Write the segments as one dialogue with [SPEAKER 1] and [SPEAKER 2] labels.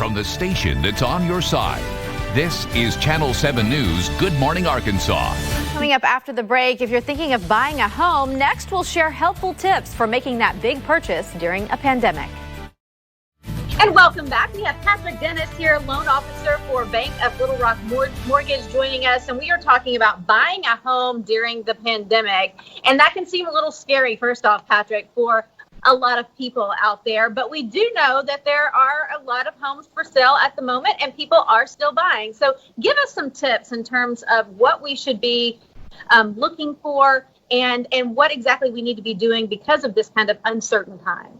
[SPEAKER 1] from the station that's on your side. This is Channel 7 News Good Morning Arkansas.
[SPEAKER 2] Coming up after the break, if you're thinking of buying a home, next we'll share helpful tips for making that big purchase during a pandemic.
[SPEAKER 3] And welcome back. We have Patrick Dennis here, loan officer for Bank of Little Rock Mortgage, joining us. And we are talking about buying a home during the pandemic. And that can seem a little scary, first off, Patrick, for a lot of people out there. But we do know that there are a lot of homes for sale at the moment and people are still buying. So give us some tips in terms of what we should be looking for and what exactly we need to be doing because of this kind of uncertain time.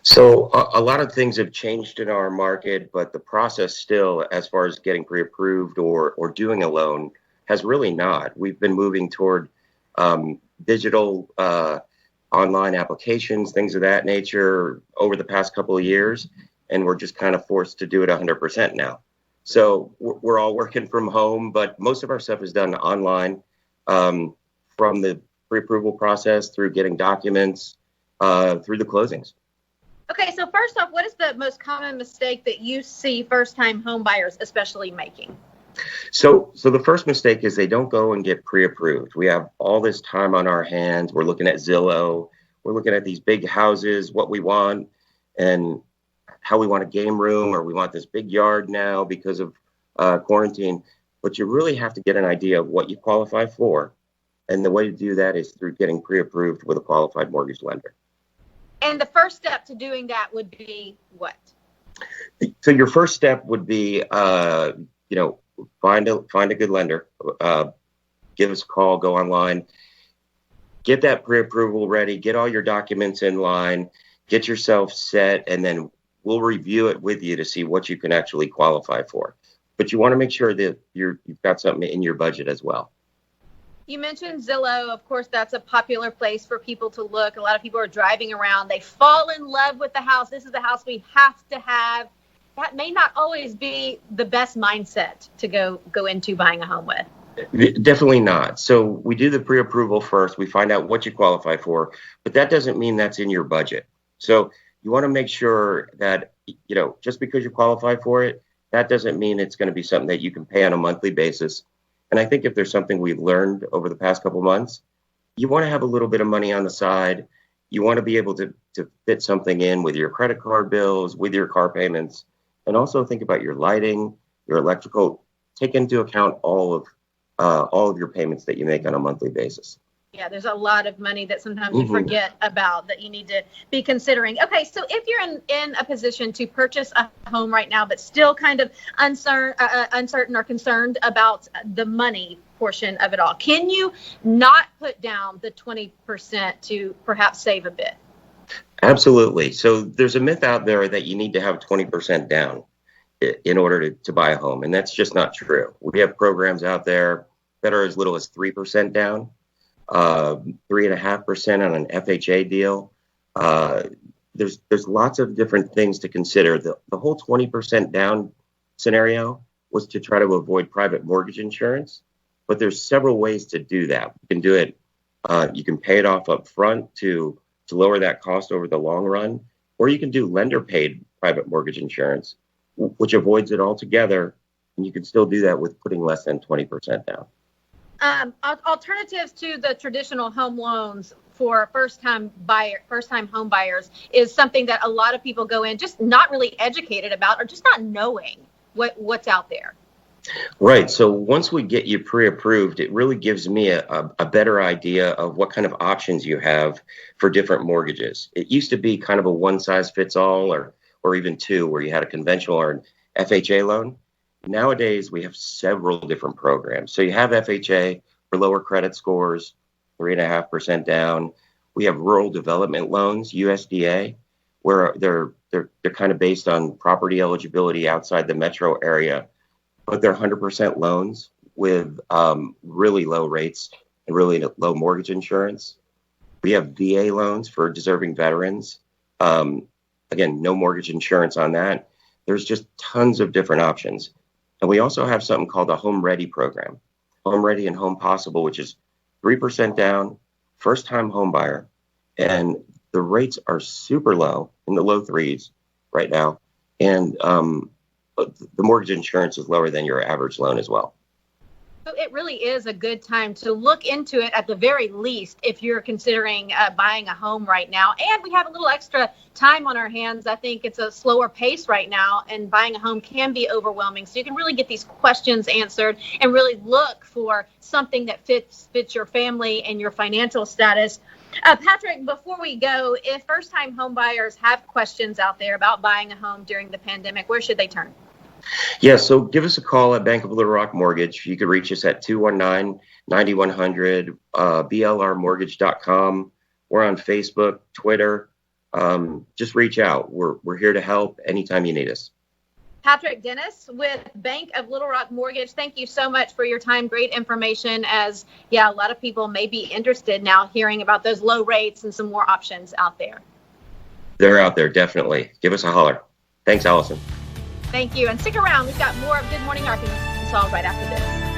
[SPEAKER 4] So a lot of things have changed in our market, but the process still, as far as getting pre-approved or doing a loan, has really not. We've been moving toward digital online applications, things of that nature over the past couple of years, and we're just kind of forced to do it 100% now. So we're all working from home, but most of our stuff is done online, from the pre-approval process through getting documents, through the closings.
[SPEAKER 3] Okay, so first off, what is the most common mistake that you see first-time home buyers especially making?
[SPEAKER 4] So the first mistake is they don't go and get pre-approved. We have all this time on our hands. We're looking at Zillow. We're looking at these big houses, what we want, and how we want a game room, or we want this big yard now because of quarantine. But you really have to get an idea of what you qualify for. And the way to do that is through getting pre-approved with a qualified mortgage lender.
[SPEAKER 3] And the first step to doing that would be what?
[SPEAKER 4] So your first step would be, find a good lender, give us a call, go online, get that pre-approval ready, get all your documents in line, get yourself set, and then we'll review it with you to see what you can actually qualify for. But you want to make sure that you've got something in your budget as well.
[SPEAKER 3] You mentioned Zillow. Of course, that's a popular place for people to look. A lot of people are driving around. They fall in love with the house. This is the house we have to have. That may not always be the best mindset to go into buying a home with.
[SPEAKER 4] Definitely not. So we do the pre-approval first. We find out what you qualify for, but that doesn't mean that's in your budget. So you want to make sure that, just because you qualify for it, that doesn't mean it's going to be something that you can pay on a monthly basis. And I think if there's something we've learned over the past couple of months, you want to have a little bit of money on the side. You want to be able to fit something in with your credit card bills, with your car payments, and also think about your lighting, your electrical. Take into account all of your payments that you make on a monthly basis.
[SPEAKER 3] Yeah, there's a lot of money that sometimes you forget about that you need to be considering. Okay, so if you're in a position to purchase a home right now, but still kind of uncertain or concerned about the money portion of it all, can you not put down the 20% to perhaps save a bit?
[SPEAKER 4] Absolutely. So there's a myth out there that you need to have 20% down in order to buy a home, and that's just not true. We have programs out there that are as little as 3% down. 3.5% on an FHA deal. There's lots of different things to consider. The whole 20% down scenario was to try to avoid private mortgage insurance, but there's several ways to do that. You can do it. You can pay it off up front to lower that cost over the long run, or you can do lender paid private mortgage insurance, which avoids it altogether. And you can still do that with putting less than 20% down.
[SPEAKER 3] Alternatives to the traditional home loans for first-time home buyers is something that a lot of people go in just not really educated about or just not knowing what's out there.
[SPEAKER 4] Right. So once we get you pre-approved, it really gives me a better idea of what kind of options you have for different mortgages. It used to be kind of a one-size-fits-all or even two, where you had a conventional or an FHA loan. Nowadays, we have several different programs. So you have FHA for lower credit scores, 3.5% down. We have rural development loans, USDA, where they're kind of based on property eligibility outside the metro area, but they're 100% loans with really low rates and really low mortgage insurance. We have VA loans for deserving veterans. Again, no mortgage insurance on that. There's just tons of different options. And we also have something called a Home Ready program, Home Ready and Home Possible, which is 3% down, first-time home buyer. And the rates are super low, in the low threes right now. and the mortgage insurance is lower than your average loan as well.
[SPEAKER 3] So it really is a good time to look into it at the very least if you're considering buying a home right now. And we have a little extra time on our hands. I think it's a slower pace right now, and buying a home can be overwhelming. So you can really get these questions answered and really look for something that fits your family and your financial status. Patrick, before we go, if first-time home buyers have questions out there about buying a home during the pandemic, where should they turn?
[SPEAKER 4] Yeah, so give us a call at Bank of Little Rock Mortgage. You can reach us at 219-9100, blrmortgage.com. We're on Facebook, Twitter. Just reach out. We're here to help anytime you need us.
[SPEAKER 3] Patrick Dennis with Bank of Little Rock Mortgage, thank you so much for your time. Great information, as a lot of people may be interested now hearing about those low rates and some more options out there.
[SPEAKER 4] They're out there, definitely. Give us a holler. Thanks, Allison.
[SPEAKER 3] Thank you. And stick around. We've got more of Good Morning Arkansas right after this.